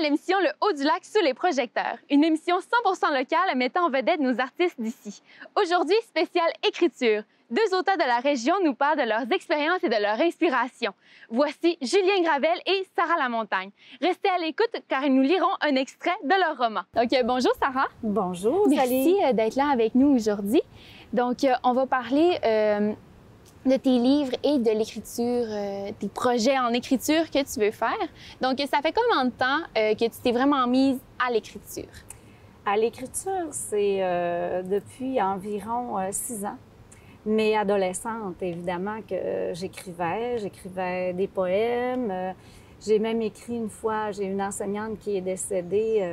à l'émission Le Haut du Lac sous les projecteurs, une émission 100% locale mettant en vedette nos artistes d'ici. Aujourd'hui, spécial écriture. Deux auteurs de la région nous parlent de leurs expériences et de leur inspiration. Voici Julien Gravel et Sarah Lamontagne. Restez à l'écoute car nous lirons un extrait de leur roman. Donc, bonjour Sarah. Bonjour, Merci d'être là avec nous aujourd'hui. Donc, on va parler de tes livres et de l'écriture, tes projets en écriture que tu veux faire. Donc, ça fait combien de temps que tu t'es vraiment mise à l'écriture? À l'écriture, c'est depuis environ 6 ans. Mais adolescente, évidemment, que j'écrivais des poèmes. J'ai même écrit une fois, j'ai une enseignante qui est décédée,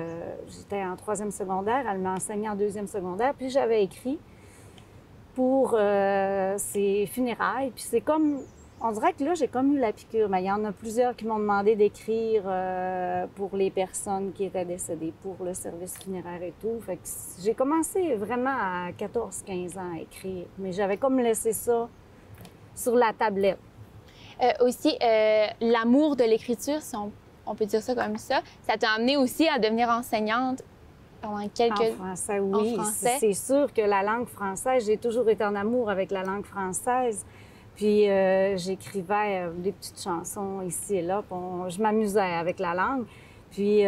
j'étais en 3e secondaire, elle m'a enseigné en 2e secondaire, puis j'avais écrit pour ses funérailles. Puis c'est comme, on dirait que là, j'ai comme eu la piqûre. Mais il y en a plusieurs qui m'ont demandé d'écrire pour les personnes qui étaient décédées, pour le service funéraire et tout. Fait que j'ai commencé vraiment à 14-15 ans à écrire. Mais j'avais comme laissé ça sur la tablette. Aussi, l'amour de l'écriture, si on peut dire ça comme ça t'a amené aussi à devenir enseignante pendant quelques... En français, oui. C'est sûr que la langue française, j'ai toujours été en amour avec la langue française. Puis j'écrivais des petites chansons ici et là. Je m'amusais avec la langue. Puis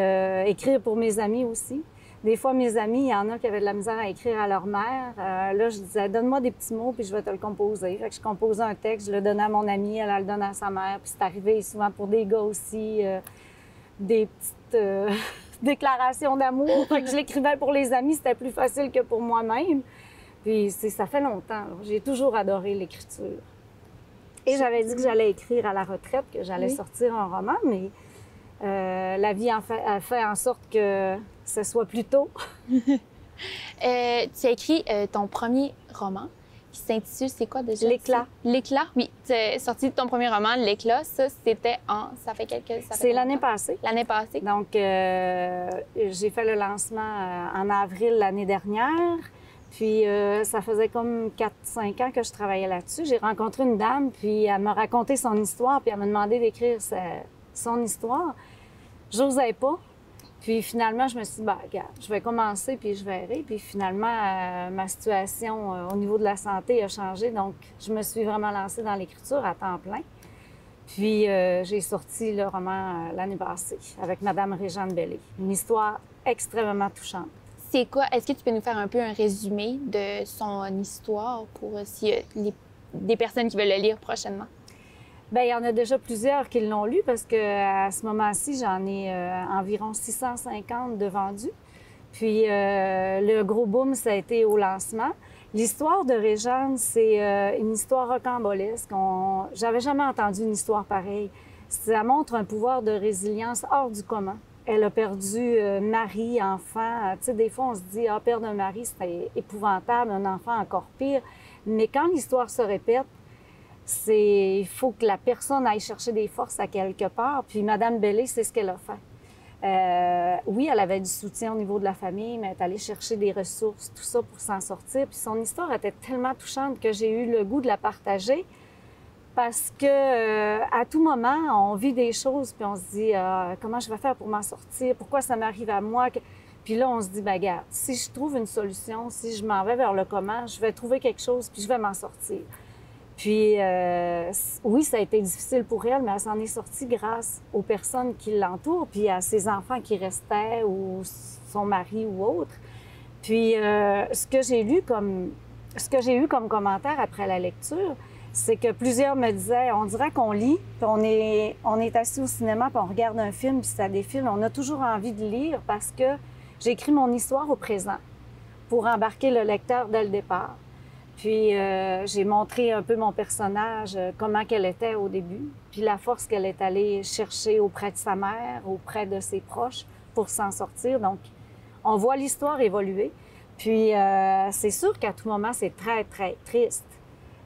écrire pour mes amis aussi. Des fois, mes amis, il y en a qui avaient de la misère à écrire à leur mère. Là, je disais, donne-moi des petits mots, puis je vais te le composer. Fait que je composais un texte, je le donnais à mon amie, elle le donnait à sa mère. Puis c'est arrivé souvent pour des gars aussi, des petites déclarations d'amour. Fait que je l'écrivais pour les amis, c'était plus facile que pour moi-même. Puis ça fait longtemps. J'ai toujours adoré l'écriture. Et j'avais dit que j'allais écrire à la retraite, que j'allais sortir un roman, mais la vie a fait en sorte que ce soit plus tôt. Tu as écrit ton premier roman qui s'intitule, c'est quoi déjà? L'Éclat. L'Éclat, oui. Tu es sorti de ton premier roman, L'Éclat. Ça, c'était ça fait C'est l'année passée. L'année passée. Donc, j'ai fait le lancement en avril l'année dernière. Puis, ça faisait comme 4-5 ans que je travaillais là-dessus. J'ai rencontré une dame, puis elle m'a raconté son histoire, puis elle m'a demandé d'écrire son histoire. J'osais pas. Puis finalement, je me suis dit, ben, regarde, je vais commencer, puis je verrai. Puis finalement, ma situation au niveau de la santé a changé. Donc, je me suis vraiment lancée dans l'écriture à temps plein. Puis, j'ai sorti le roman l'année passée avec Madame Réjeanne Bellé. Une histoire extrêmement touchante. C'est quoi? Est-ce que tu peux nous faire un peu un résumé de son histoire pour s'il y a des personnes qui veulent le lire prochainement? Bien, il y en a déjà plusieurs qui l'ont lu parce qu'à ce moment-ci, j'en ai environ 650 de vendus. Puis le gros boom, ça a été au lancement. L'histoire de Réjeanne, c'est une histoire rocambolesque. J'avais jamais entendu une histoire pareille. Ça montre un pouvoir de résilience hors du commun. Elle a perdu mari, enfant. Tu sais, des fois, on se dit, perdre un mari, c'est épouvantable, un enfant encore pire. Mais quand l'histoire se répète, il faut que la personne aille chercher des forces à quelque part. Puis Madame Bellé, c'est ce qu'elle a fait. Oui, elle avait du soutien au niveau de la famille, mais elle est allée chercher des ressources, tout ça pour s'en sortir. Puis son histoire était tellement touchante que j'ai eu le goût de la partager parce que à tout moment, on vit des choses puis on se dit comment je vais faire pour m'en sortir? Pourquoi ça m'arrive à moi? Puis là, on se dit, ben regarde, si je trouve une solution, si je m'en vais vers le comment, je vais trouver quelque chose puis je vais m'en sortir. Puis, oui, ça a été difficile pour elle, mais elle s'en est sortie grâce aux personnes qui l'entourent, puis à ses enfants qui restaient, ou son mari ou autre. Puis, ce que j'ai eu comme commentaire après la lecture, c'est que plusieurs me disaient, on dirait qu'on lit, puis on est assis au cinéma, puis on regarde un film, puis ça défile. On a toujours envie de lire parce que j'ai écrit mon histoire au présent pour embarquer le lecteur dès le départ. Puis j'ai montré un peu mon personnage, comment qu'elle était au début, puis la force qu'elle est allée chercher auprès de sa mère, auprès de ses proches pour s'en sortir. Donc, on voit l'histoire évoluer. Puis c'est sûr qu'à tout moment, c'est très, très triste.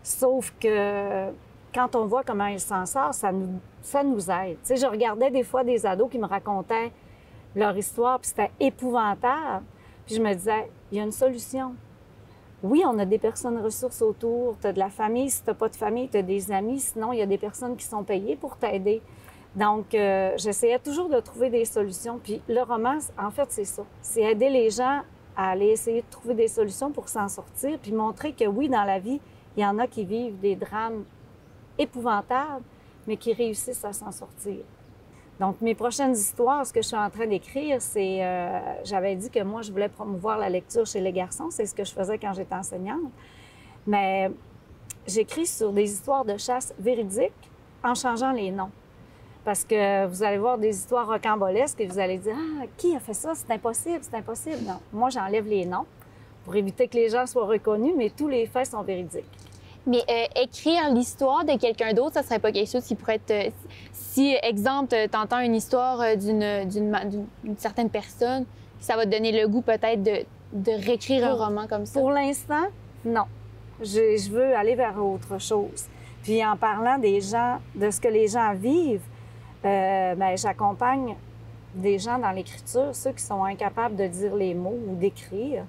Sauf que quand on voit comment elle s'en sort, ça nous aide. Tu sais, je regardais des fois des ados qui me racontaient leur histoire, puis c'était épouvantable. Puis je me disais, il y a une solution. Oui, on a des personnes ressources autour, tu as de la famille, si tu n'as pas de famille, tu as des amis, sinon il y a des personnes qui sont payées pour t'aider. Donc, j'essayais toujours de trouver des solutions. Puis le roman, en fait, c'est ça. C'est aider les gens à aller essayer de trouver des solutions pour s'en sortir, puis montrer que oui, dans la vie, il y en a qui vivent des drames épouvantables, mais qui réussissent à s'en sortir. Donc, mes prochaines histoires, ce que je suis en train d'écrire, c'est... j'avais dit que moi, je voulais promouvoir la lecture chez les garçons. C'est ce que je faisais quand j'étais enseignante. Mais j'écris sur des histoires de chasse véridiques en changeant les noms. Parce que vous allez voir des histoires rocambolesques et vous allez dire « Ah, qui a fait ça? C'est impossible, c'est impossible. » Non, moi, j'enlève les noms pour éviter que les gens soient reconnus, mais tous les faits sont véridiques. Mais écrire l'histoire de quelqu'un d'autre, ça serait pas quelque chose qui pourrait être... Si, exemple, t'entends une histoire d'une certaine personne, ça va te donner le goût peut-être de réécrire un roman comme ça? Pour l'instant, non. Je veux aller vers autre chose. Puis en parlant des gens, de ce que les gens vivent, bien, j'accompagne des gens dans l'écriture, ceux qui sont incapables de dire les mots ou d'écrire.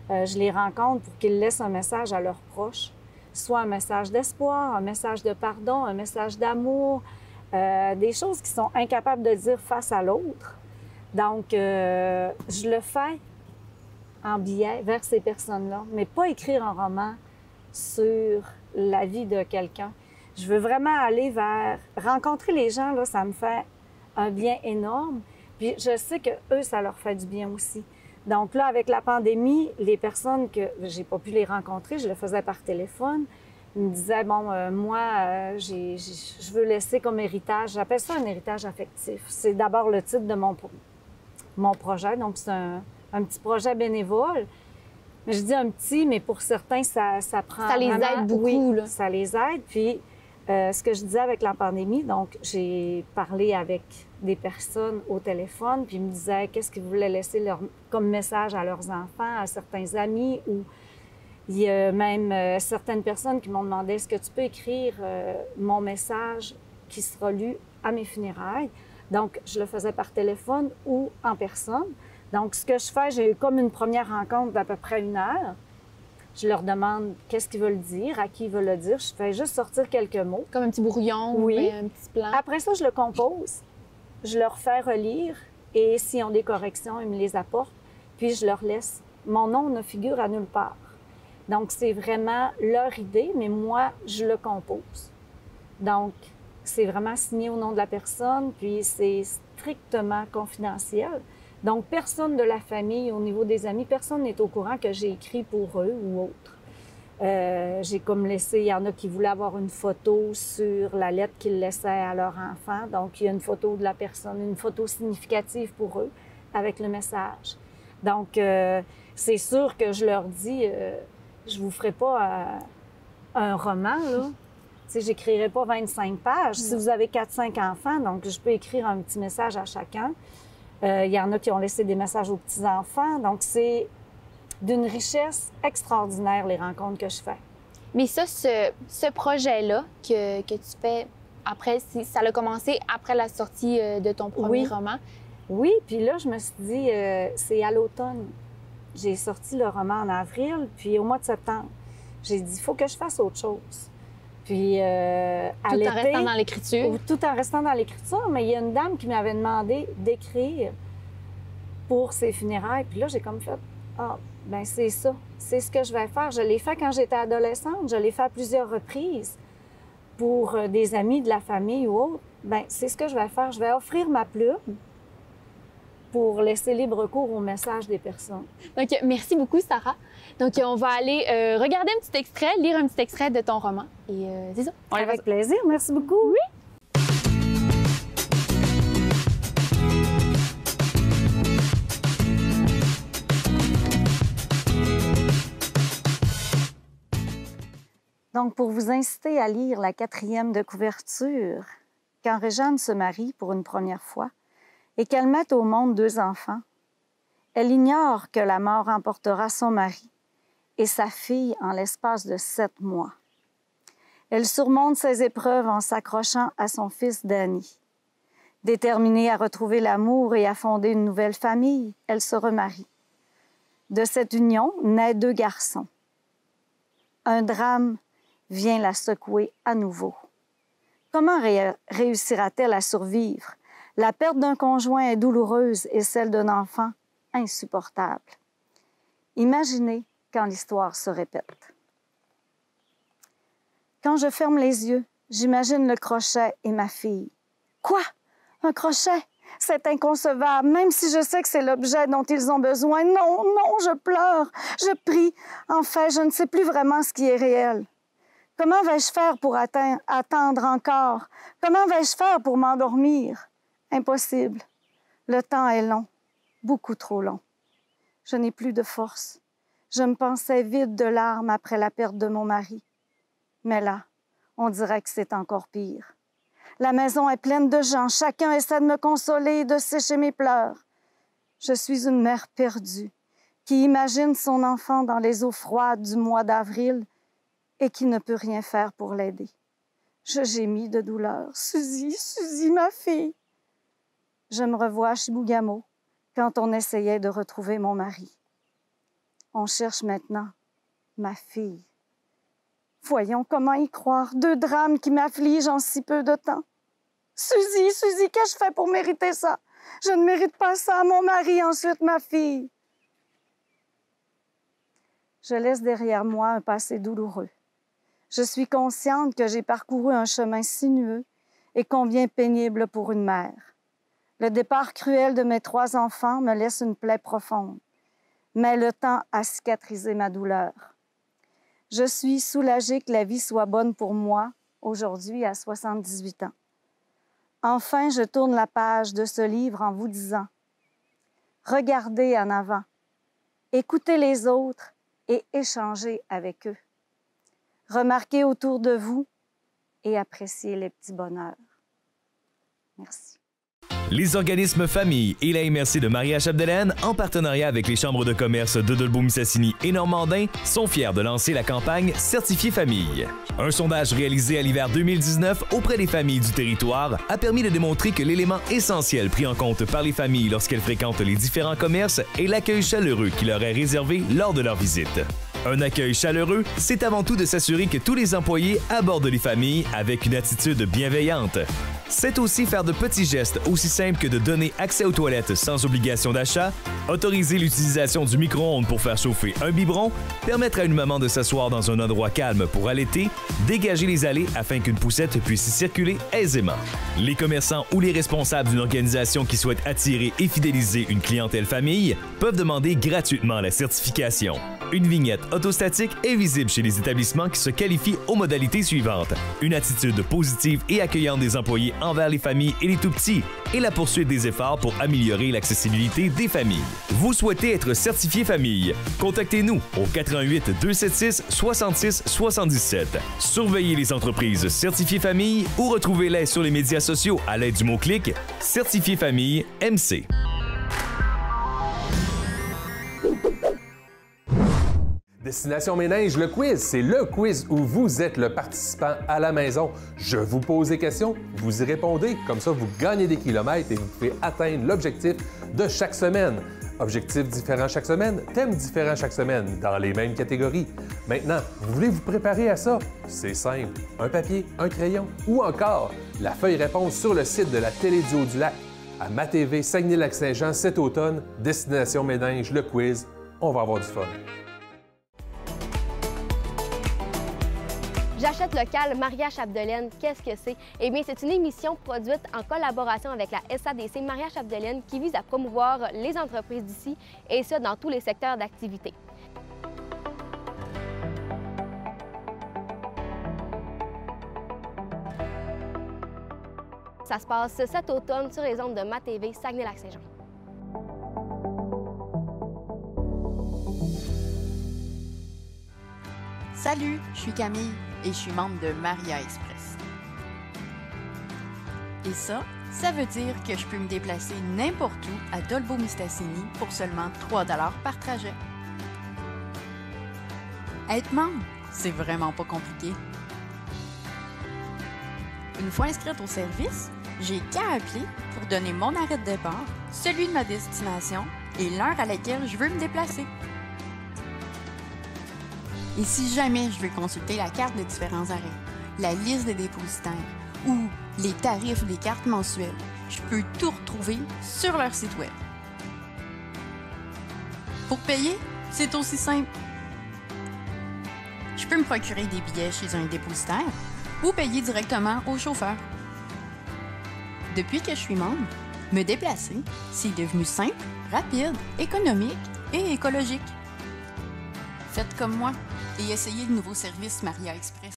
Je les rencontre pour qu'ils laissent un message à leurs proches, soit un message d'espoir, un message de pardon, un message d'amour, des choses qu'ils sont incapables de dire face à l'autre. Donc, je le fais en biais vers ces personnes-là, mais pas écrire un roman sur la vie de quelqu'un. Je veux vraiment aller vers... Rencontrer les gens, là, ça me fait un bien énorme. Puis je sais que eux, ça leur fait du bien aussi. Donc là, avec la pandémie, les personnes que j'ai pas pu les rencontrer, je le faisais par téléphone. Ils me disaient, bon, moi, je veux laisser comme héritage, j'appelle ça un héritage affectif. C'est d'abord le titre de mon projet, donc c'est un petit projet bénévole. Mais je dis un petit, mais pour certains, ça prend ça les vraiment... aide beaucoup, oui, là. Ça les aide. Puis, ce que je disais avec la pandémie, donc j'ai parlé avec des personnes au téléphone, puis ils me disaient qu'est-ce qu'ils voulaient laisser comme message à leurs enfants, à certains amis, ou il y a même certaines personnes qui m'ont demandé est-ce que tu peux écrire mon message qui sera lu à mes funérailles. Donc, je le faisais par téléphone ou en personne. Donc, ce que je fais, j'ai eu comme une première rencontre d'à peu près 1 heure. Je leur demande qu'est-ce qu'ils veulent dire, à qui ils veulent le dire. Je fais juste sortir quelques mots. Comme un petit brouillon Oui. ou un petit plan. Après ça, je le compose. Je leur fais relire et s'ils ont des corrections, ils me les apportent. Puis, je leur laisse. Mon nom ne figure à nulle part. Donc, c'est vraiment leur idée, mais moi, je le compose. Donc, c'est vraiment signé au nom de la personne, puis c'est strictement confidentiel. Donc, personne de la famille, au niveau des amis, personne n'est au courant que j'ai écrit pour eux ou autre. J'ai comme laissé, il y en a qui voulaient avoir une photo sur la lettre qu'ils laissaient à leur enfant. Donc, il y a une photo de la personne, une photo significative pour eux avec le message. Donc, c'est sûr que je leur dis, je vous ferai pas un roman, là. Tu sais, j'écrirai pas 25 pages. Si vous avez 4-5 enfants, donc je peux écrire un petit message à chacun. Il y en a qui ont laissé des messages aux petits-enfants. Donc, c'est d'une richesse extraordinaire, les rencontres que je fais. Mais ça, ce projet-là que tu fais après, ça a commencé après la sortie de ton premier roman. Oui, puis là, je me suis dit, c'est à l'automne. J'ai sorti le roman en avril, puis au mois de septembre, j'ai dit, il faut que je fasse autre chose. Puis, à tout en restant dans l'écriture. Tout en restant dans l'écriture, mais il y a une dame qui m'avait demandé d'écrire pour ses funérailles. Puis là, j'ai comme fait, ah, ben c'est ça. C'est ce que je vais faire. Je l'ai fait quand j'étais adolescente. Je l'ai fait à plusieurs reprises pour des amis, de la famille ou autre. Ben c'est ce que je vais faire. Je vais offrir ma plume pour laisser libre cours au message des personnes. Donc, merci beaucoup, Sarah. Donc, on va aller regarder un petit extrait, lire un petit extrait de ton roman. Et c'est ça. Avec plaisir. Merci beaucoup. Oui. Donc, pour vous inciter à lire la 4e de couverture, quand Réjeanne se marie pour une première fois et qu'elle mette au monde 2 enfants, elle ignore que la mort emportera son mari et sa fille en l'espace de 7 mois. Elle surmonte ses épreuves en s'accrochant à son fils Danny. Déterminée à retrouver l'amour et à fonder une nouvelle famille, elle se remarie. De cette union naît 2 garçons. Un drame vient la secouer à nouveau. Comment réussira-t-elle à survivre? La perte d'un conjoint est douloureuse et celle d'un enfant insupportable. Imaginez quand l'histoire se répète. Quand je ferme les yeux, j'imagine le crochet et ma fille. Quoi? Un crochet? C'est inconcevable, même si je sais que c'est l'objet dont ils ont besoin. Non, non, je pleure, je prie. En fait, je ne sais plus vraiment ce qui est réel. Comment vais-je faire pour attendre encore? Comment vais-je faire pour m'endormir? Impossible. Le temps est long, beaucoup trop long. Je n'ai plus de force. Je me pensais vide de larmes après la perte de mon mari. Mais là, on dirait que c'est encore pire. La maison est pleine de gens. Chacun essaie de me consoler et de sécher mes pleurs. Je suis une mère perdue qui imagine son enfant dans les eaux froides du mois d'avril et qui ne peut rien faire pour l'aider. Je gémis de douleur. Suzy, Suzy, ma fille! Je me revois à Chibougamau quand on essayait de retrouver mon mari. On cherche maintenant ma fille. Voyons comment y croire. 2 drames qui m'affligent en si peu de temps. Suzy, Suzy, qu'ai-je fait pour mériter ça? Je ne mérite pas ça. Mon mari, ensuite ma fille. Je laisse derrière moi un passé douloureux. Je suis consciente que j'ai parcouru un chemin sinueux et combien pénible pour une mère. Le départ cruel de mes 3 enfants me laisse une plaie profonde, mais le temps a cicatrisé ma douleur. Je suis soulagée que la vie soit bonne pour moi, aujourd'hui à 78 ans. Enfin, je tourne la page de ce livre en vous disant « Regardez en avant, écoutez les autres et échangez avec eux. Remarquez autour de vous et appréciez les petits bonheurs. » Merci. Les organismes Famille et la MRC de Maria-Chapdelaine, en partenariat avec les chambres de commerce de Dolbeau-Mistassini et Normandin, sont fiers de lancer la campagne Certifié Famille. Un sondage réalisé à l'hiver 2019 auprès des familles du territoire a permis de démontrer que l'élément essentiel pris en compte par les familles lorsqu'elles fréquentent les différents commerces est l'accueil chaleureux qui leur est réservé lors de leur visite. Un accueil chaleureux, c'est avant tout de s'assurer que tous les employés abordent les familles avec une attitude bienveillante. C'est aussi faire de petits gestes aussi simples que de donner accès aux toilettes sans obligation d'achat, autoriser l'utilisation du micro-ondes pour faire chauffer un biberon, permettre à une maman de s'asseoir dans un endroit calme pour allaiter, dégager les allées afin qu'une poussette puisse y circuler aisément. Les commerçants ou les responsables d'une organisation qui souhaite attirer et fidéliser une clientèle famille peuvent demander gratuitement la certification. Une vignette autostatique est visible chez les établissements qui se qualifient aux modalités suivantes. Une attitude positive et accueillante des employés envers les familles et les tout-petits et la poursuite des efforts pour améliorer l'accessibilité des familles. Vous souhaitez être certifié famille? Contactez-nous au 88 276 66 77. Surveillez les entreprises certifiées famille ou retrouvez-les sur les médias sociaux à l'aide du mot-clic Certifié Famille MC. Destination Ménage, le quiz, c'est le quiz où vous êtes le participant à la maison. Je vous pose des questions, vous y répondez, comme ça vous gagnez des kilomètres et vous pouvez atteindre l'objectif de chaque semaine. Objectifs différents chaque semaine, thèmes différents chaque semaine, dans les mêmes catégories. Maintenant, vous voulez vous préparer à ça? C'est simple, un papier, un crayon ou encore la feuille réponse sur le site de la Télé du Haut-du-Lac. À MaTV Saguenay-Lac-Saint-Jean cet automne, Destination Ménage, le quiz, on va avoir du fun. J'achète local, Maria-Chapdelaine, qu'est-ce que c'est? Eh bien, c'est une émission produite en collaboration avec la SADC Maria-Chapdelaine qui vise à promouvoir les entreprises d'ici et ça dans tous les secteurs d'activité. Ça se passe cet automne sur les ondes de MaTV Saguenay-Lac-Saint-Jean. Salut, je suis Camille et je suis membre de Maria Express. Et ça veut dire que je peux me déplacer n'importe où à Dolbeau-Mistassini pour seulement 3 $ par trajet. Être membre, c'est vraiment pas compliqué. Une fois inscrite au service, j'ai qu'à appeler pour donner mon arrêt de départ, celui de ma destination et l'heure à laquelle je veux me déplacer. Et si jamais je veux consulter la carte des différents arrêts, la liste des dépositaires ou les tarifs des cartes mensuelles. Je peux tout retrouver sur leur site web. Pour payer, c'est aussi simple. Je peux me procurer des billets chez un dépositaire ou payer directement au chauffeur. Depuis que je suis membre, me déplacer, c'est devenu simple, rapide, économique et écologique. Faites comme moi et essayez le nouveau service Maria Express.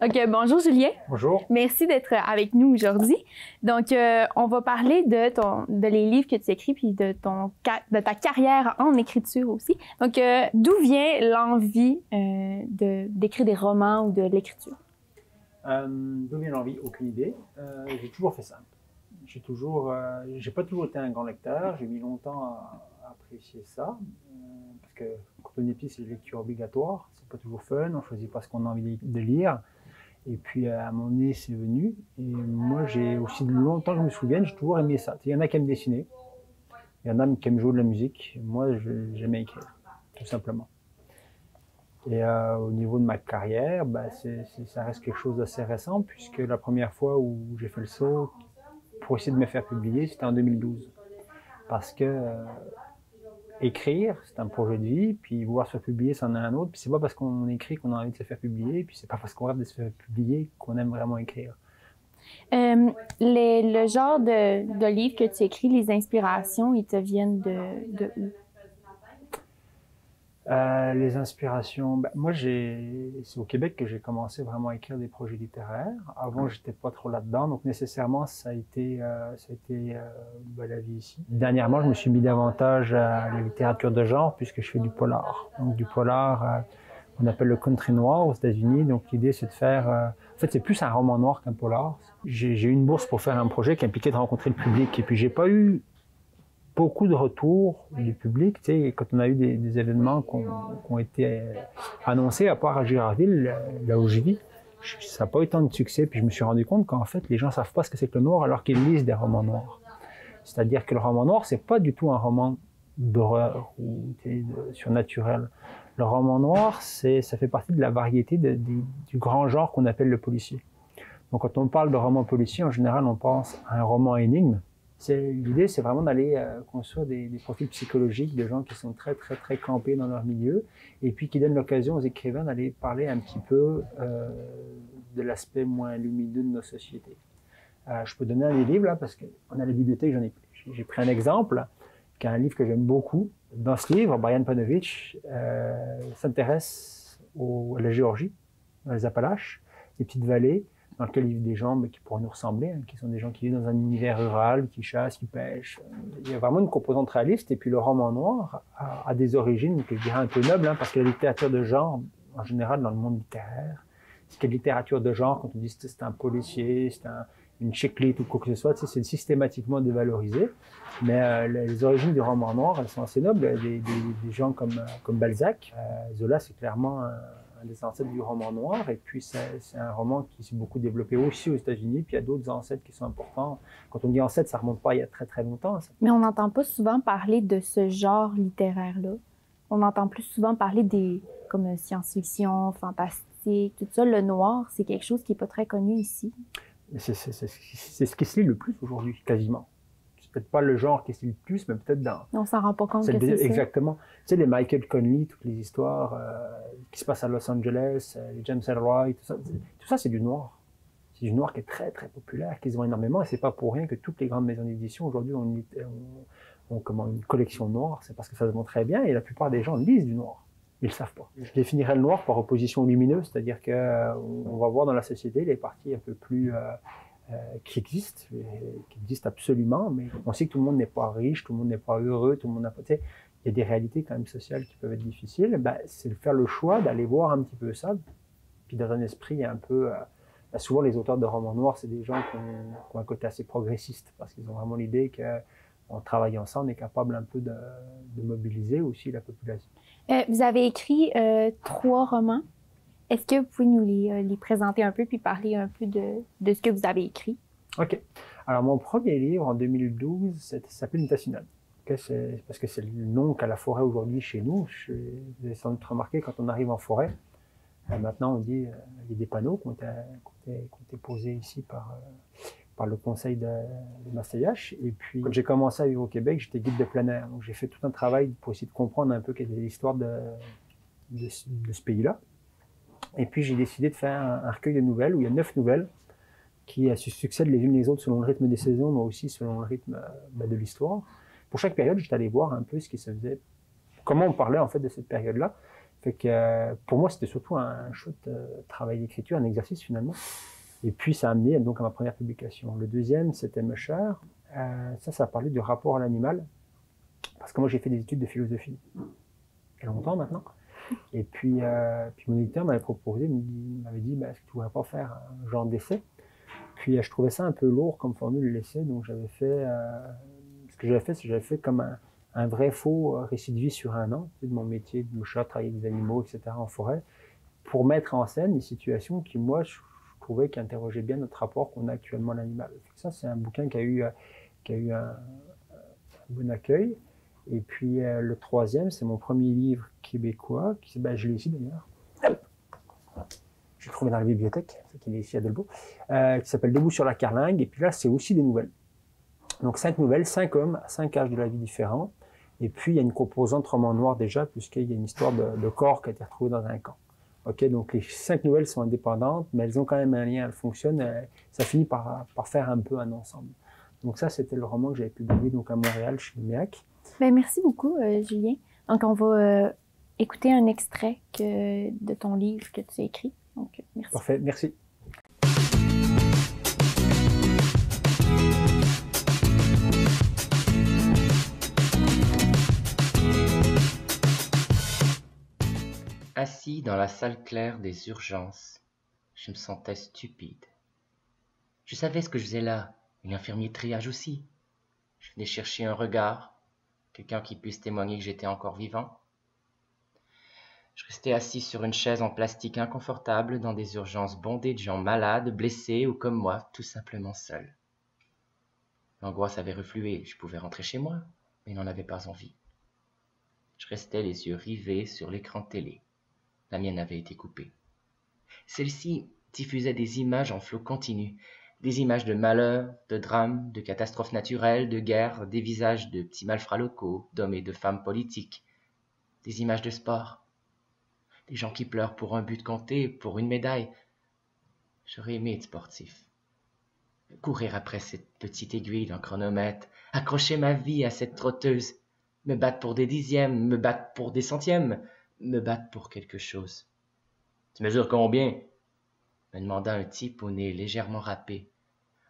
OK, bonjour Julien. Bonjour. Merci d'être avec nous aujourd'hui. Donc, on va parler de les livres que tu écris puis de ta carrière en écriture aussi. Donc, d'où vient l'envie d'écrire des romans ou de l'écriture? D'où vient l'envie? Aucune idée. J'ai toujours fait ça. J'ai pas toujours été un grand lecteur. J'ai mis longtemps à apprécier ça. Parce que quand on est petit, c'est une lecture obligatoire. C'est pas toujours fun. On choisit pas ce qu'on a envie de lire. Et puis, à un moment donné, c'est venu. Et moi, j'ai aussi longtemps que je me souvienne, j'ai toujours aimé ça. Il y en a qui aiment dessiner. Il y en a qui aiment jouer de la musique. Moi, j'aimais écrire, tout simplement. Et au niveau de ma carrière, ça reste quelque chose d'assez récent, puisque la première fois où j'ai fait le saut pour essayer de me faire publier, c'était en 2012. Parce que écrire, c'est un projet de vie, puis vouloir se faire publier, c'en est un autre. Puis c'est pas parce qu'on écrit qu'on a envie de se faire publier, puis c'est pas parce qu'on rêve de se faire publier qu'on aime vraiment écrire. Le genre de livre que tu écris, les inspirations, ils te viennent de où? Les inspirations, moi c'est au Québec que j'ai commencé vraiment à écrire des projets littéraires. Avant, j'étais pas trop là-dedans, donc nécessairement ça a été la vie ici. Dernièrement, je me suis mis davantage à la littérature de genre puisque je fais du polar. Donc du polar, on appelle le country noir aux États-Unis. Donc l'idée c'est de faire, en fait c'est plus un roman noir qu'un polar. J'ai eu une bourse pour faire un projet qui impliquait de rencontrer le public et puis j'ai pas eu beaucoup de retours du public, tu sais, quand on a eu des événements qui ont été annoncés, à part à Girardville, là où je vis, ça n'a pas eu tant de succès, puis je me suis rendu compte qu'en fait, les gens ne savent pas ce que c'est que le noir alors qu'ils lisent des romans noirs. C'est-à-dire que le roman noir, c'est pas du tout un roman d'horreur ou surnaturel. Le roman noir, ça fait partie de la variété du grand genre qu'on appelle le policier. Donc quand on parle de roman policier, en général, on pense à un roman énigme. L'idée, c'est vraiment d'aller construire des profils psychologiques de gens qui sont très, très, très campés dans leur milieu et puis qui donnent l'occasion aux écrivains d'aller parler un petit peu de l'aspect moins lumineux de nos sociétés. Je peux donner un des livres, là, parce qu'on a la bibliothèque, j'ai pris un exemple, qui est un livre que j'aime beaucoup. Dans ce livre, Brian Panovich s'intéresse à la Géorgie, dans les Appalaches, les petites vallées, dans lequel il y a des gens qui pourraient nous ressembler, qui sont des gens qui vivent dans un univers rural, qui chassent, qui pêchent. Il y a vraiment une composante réaliste, et puis le roman noir a des origines, que je dirais un peu nobles, parce que la littérature de genre, en général, dans le monde littéraire, ce qu'est littérature de genre, quand on dit que c'est un policier, c'est une chick-lit ou quoi que ce soit, c'est systématiquement dévalorisé. Mais les origines du roman noir, elles sont assez nobles. Des gens comme Balzac, Zola, c'est clairement un des ancêtres du roman noir, et puis c'est un roman qui s'est beaucoup développé aussi aux États-Unis, puis il y a d'autres ancêtres qui sont importants. Quand on dit ancêtres, ça remonte pas il y a très très longtemps. Mais on n'entend pas souvent parler de ce genre littéraire-là. On entend plus souvent parler comme science-fiction, fantastique, tout ça. Le noir, c'est quelque chose qui n'est pas très connu ici. C'est ce qui se lit le plus aujourd'hui, quasiment. Peut-être pas le genre qui se lit le plus, mais peut-être dans... On s'en rend pas compte que c'est ça. Exactement. Tu sais, les Michael Connelly, toutes les histoires qui se passent à Los Angeles, les James Ellroy, tout ça c'est du noir. C'est du noir qui est très, très populaire, qui se vend énormément, et c'est pas pour rien que toutes les grandes maisons d'édition, aujourd'hui, ont une collection noire. C'est parce que ça se vend très bien, et la plupart des gens lisent du noir. Ils le savent pas. Je définirais le noir par opposition lumineuse, c'est-à-dire qu'on va voir dans la société les parties un peu plus... qui existent absolument, mais on sait que tout le monde n'est pas riche, tout le monde n'est pas heureux, tout le monde n'a pas... Tu sais, il y a des réalités quand même sociales qui peuvent être difficiles. C'est de faire le choix d'aller voir un petit peu ça, puis dans un esprit un peu... souvent, les auteurs de romans noirs, c'est des gens qui ont un côté assez progressiste, parce qu'ils ont vraiment l'idée qu'en travaillant ensemble, on est capable un peu de mobiliser aussi la population. Vous avez écrit 3 romans. Est-ce que vous pouvez nous les présenter un peu puis parler un peu de ce que vous avez écrit? OK. Alors, mon premier livre, en 2012, s'appelle Une tasse inonde. Okay, c'est parce que c'est le nom qu'a la forêt aujourd'hui chez nous. Vous avez sans doute remarqué, quand on arrive en forêt, maintenant on dit il y a des panneaux qui ont été posés ici par le conseil de Massayache. Et puis, quand j'ai commencé à vivre au Québec, j'étais guide de plein air. Donc j'ai fait tout un travail pour essayer de comprendre un peu quelle est l'histoire de ce pays-là. Et puis j'ai décidé de faire un recueil de nouvelles, où il y a 9 nouvelles qui se succèdent les unes les autres selon le rythme des saisons, mais aussi selon le rythme de l'histoire. Pour chaque période, j'étais allé voir un peu ce qui se faisait, comment on parlait en fait de cette période-là. Fait que pour moi, c'était surtout un chouette travail d'écriture, un exercice finalement. Et puis ça a amené donc à ma première publication. Le deuxième, c'était Musher. Ça a parlé du rapport à l'animal, parce que moi j'ai fait des études de philosophie il y a longtemps maintenant. Et puis mon éditeur m'avait proposé, m'avait dit est-ce que tu ne voudrais pas faire un genre d'essai? Puis je trouvais ça un peu lourd comme formule l'essai, donc j'avais fait ce que j'avais fait, c'est que j'avais fait comme un vrai faux récit de vie sur un an, de mon métier de mouchard, travailler avec des animaux, etc. en forêt, pour mettre en scène des situations qui, moi, je trouvais qui interrogeaient bien notre rapport qu'on a actuellement à l'animal. Ça, c'est un bouquin qui a eu un bon accueil. Et puis le troisième, c'est mon premier livre québécois, je l'ai ici d'ailleurs. Je l'ai trouvé dans la bibliothèque, qui est ici à Delbo, qui s'appelle Debout sur la carlingue. Et puis là, c'est aussi des nouvelles. Donc 5 nouvelles, 5 hommes, à 5 âges de la vie différents. Et puis il y a une composante roman noir déjà, puisqu'il y a une histoire de corps qui a été retrouvé dans un camp. Ok, donc les 5 nouvelles sont indépendantes, mais elles ont quand même un lien, elles fonctionnent. Ça finit par faire un peu un ensemble. Donc ça, c'était le roman que j'avais publié donc à Montréal, chez Luméac. Ben, merci beaucoup, Julien. Donc, on va écouter un extrait de ton livre que tu as écrit. Donc, merci. Parfait, merci. Assis dans la salle claire des urgences, je me sentais stupide. Je savais ce que je faisais là, une infirmier de triage aussi. Je venais chercher un regard, quelqu'un qui puisse témoigner que j'étais encore vivant. Je restais assis sur une chaise en plastique inconfortable dans des urgences bondées de gens malades, blessés ou comme moi, tout simplement seuls. L'angoisse avait reflué, je pouvais rentrer chez moi, mais n'en avais pas envie. Je restais les yeux rivés sur l'écran de télé. La mienne avait été coupée. Celle-ci diffusait des images en flot continu, des images de malheurs, de drames, de catastrophes naturelles, de guerres, des visages de petits malfrats locaux, d'hommes et de femmes politiques, des images de sport, des gens qui pleurent pour un but compté, pour une médaille. J'aurais aimé être sportif. Courir après cette petite aiguille d'un chronomètre, accrocher ma vie à cette trotteuse, me battre pour des dixièmes, me battre pour des centièmes, me battre pour quelque chose. « Tu mesures combien ?» me demanda un type au nez légèrement râpé.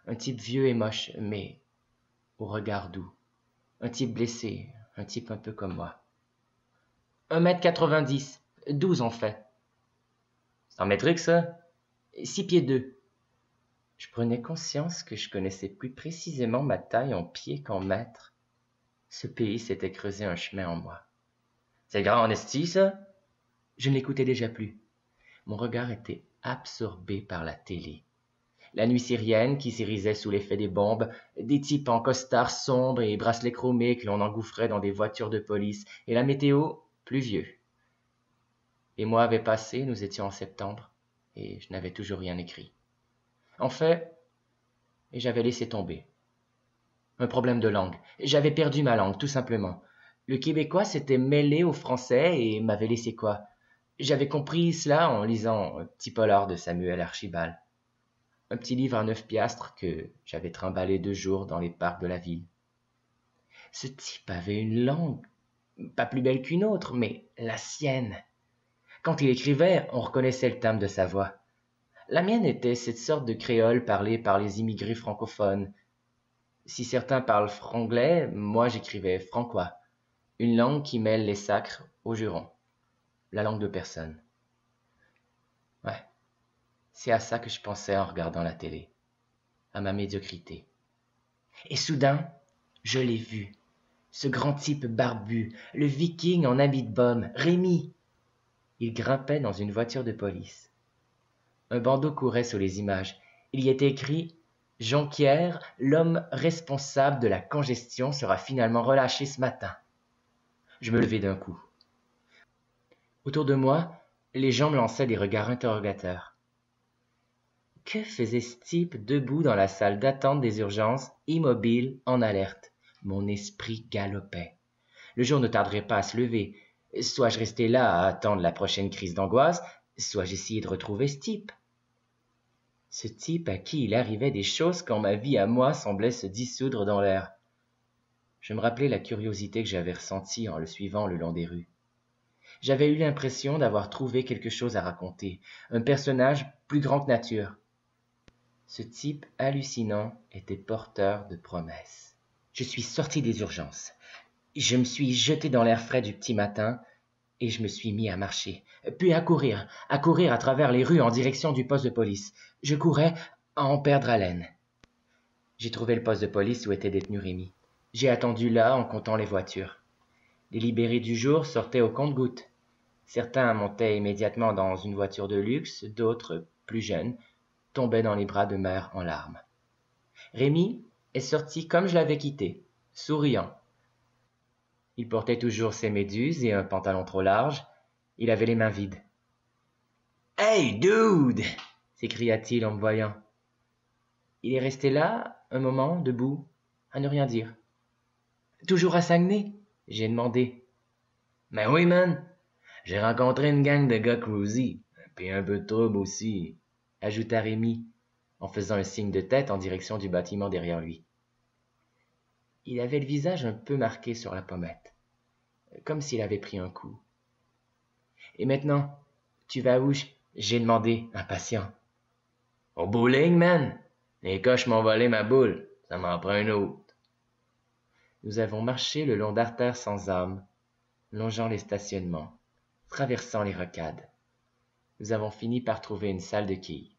Un type vieux et moche, mais au regard doux. Un type blessé, un type un peu comme moi. 1,90 m, 12 en fait. C'est en métrique, ça? 6 pieds 2. Je prenais conscience que je connaissais plus précisément ma taille en pieds qu'en mètres. Ce pays s'était creusé un chemin en moi. C'est grand en esti, ça? Je ne l'écoutais déjà plus. Mon regard était absorbé par la télé. La nuit syrienne qui s'irisait sous l'effet des bombes, des types en costard sombre et bracelets chromés que l'on engouffrait dans des voitures de police, et la météo, pluvieux. Les mois avaient passé, nous étions en septembre, et je n'avais toujours rien écrit. En fait, j'avais laissé tomber. Un problème de langue. J'avais perdu ma langue, tout simplement. Le québécois s'était mêlé au français et m'avait laissé quoi? J'avais compris cela en lisant un petit polar de Samuel Archibald. Un petit livre à 9 piastres que j'avais trimballé 2 jours dans les parcs de la ville. Ce type avait une langue, pas plus belle qu'une autre, mais la sienne. Quand il écrivait, on reconnaissait le timbre de sa voix. La mienne était cette sorte de créole parlé par les immigrés francophones. Si certains parlent franglais, moi j'écrivais francois, une langue qui mêle les sacres aux jurons, la langue de personne. Ouais, c'est à ça que je pensais en regardant la télé, à ma médiocrité. Et soudain, je l'ai vu, ce grand type barbu, le viking en habit de baume, Rémi. Il grimpait dans une voiture de police. Un bandeau courait sur les images. Il y était écrit « Jonquière, l'homme responsable de la congestion, sera finalement relâché ce matin. Je me levai d'un coup. Autour de moi, les gens me lançaient des regards interrogateurs. Que faisait ce type debout dans la salle d'attente des urgences, immobile, en alerte? Mon esprit galopait. Le jour ne tarderait pas à se lever. Soit je restais là à attendre la prochaine crise d'angoisse, soit j'essayais de retrouver ce type. Ce type à qui il arrivait des choses quand ma vie à moi semblait se dissoudre dans l'air. Je me rappelais la curiosité que j'avais ressentie en le suivant le long des rues. J'avais eu l'impression d'avoir trouvé quelque chose à raconter, un personnage plus grand que nature. Ce type hallucinant était porteur de promesses. Je suis sorti des urgences. Je me suis jeté dans l'air frais du petit matin et je me suis mis à marcher, puis à courir à travers les rues en direction du poste de police. Je courais à en perdre haleine. J'ai trouvé le poste de police où était détenu Rémi. J'ai attendu là en comptant les voitures. Les libérés du jour sortaient au compte-gouttes. Certains montaient immédiatement dans une voiture de luxe, d'autres, plus jeunes, tombaient dans les bras de mère en larmes. Rémi est sorti comme je l'avais quitté, souriant. Il portait toujours ses méduses et un pantalon trop large. Il avait les mains vides. « Hey, dude !» s'écria-t-il en me voyant. Il est resté là, un moment, debout, à ne rien dire. « Toujours à Saguenay ?» j'ai demandé. « Ben oui, man. J'ai rencontré une gang de gars cruisy, puis un peu de trouble aussi, » ajouta Rémi, en faisant un signe de tête en direction du bâtiment derrière lui. Il avait le visage un peu marqué sur la pommette, comme s'il avait pris un coup. « Et maintenant, tu vas où ?» j'ai demandé, impatient. « Au bowling, man. Les coches m'ont volé ma boule. Ça m'en prend une autre. » Nous avons marché le long d'artères sans âme, longeant les stationnements, traversant les rocades. Nous avons fini par trouver une salle de quilles.